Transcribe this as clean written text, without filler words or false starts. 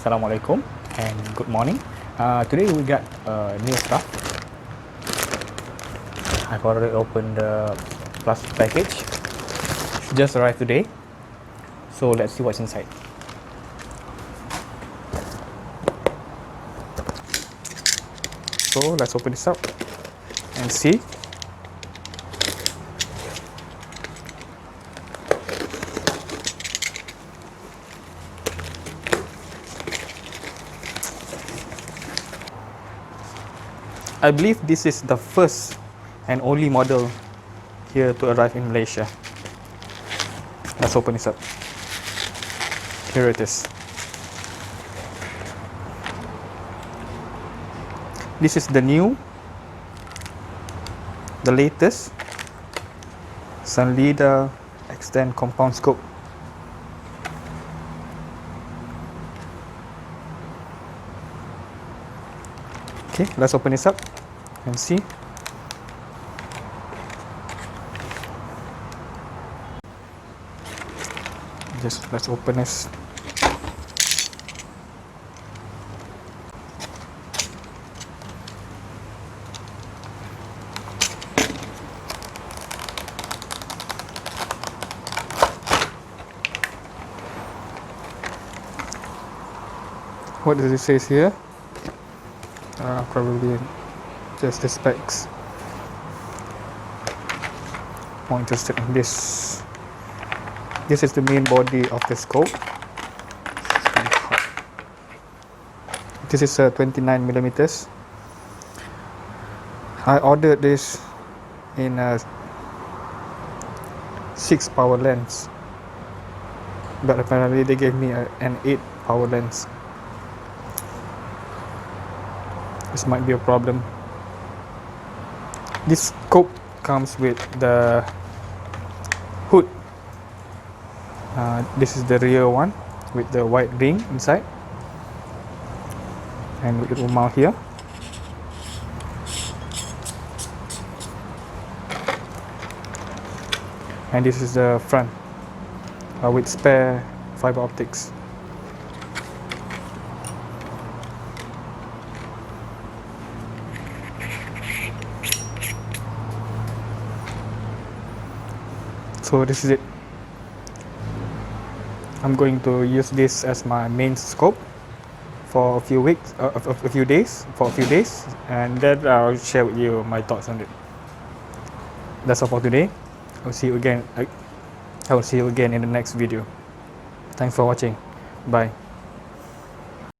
Assalamualaikum and good morning. Today we got new stuff. I've already opened the plastic package. Just arrived today. So let's see what's inside. So let's open this up and see. I believe this is the first and only model here to arrive in Malaysia. Let's open this up. Here it is. This is the latest Sunlida Extend Compound Scope. Okay, let's open this up and see. Let's open this. What does it say here? Probably just the specs. More interested in this. This is the main body of the scope. This is 29 millimeters. I ordered this in a 6 power lens, but apparently they gave me an 8 power lens. This might be a problem. This scope comes with the hood. This is the rear one with the white ring inside, and it will mount here. And this is the front with spare fiber optics. So this is it. I'm going to use this as my main scope for a few days, and then I'll share with you my thoughts on it. That's all for today. I will see you again in the next video. Thanks for watching. Bye.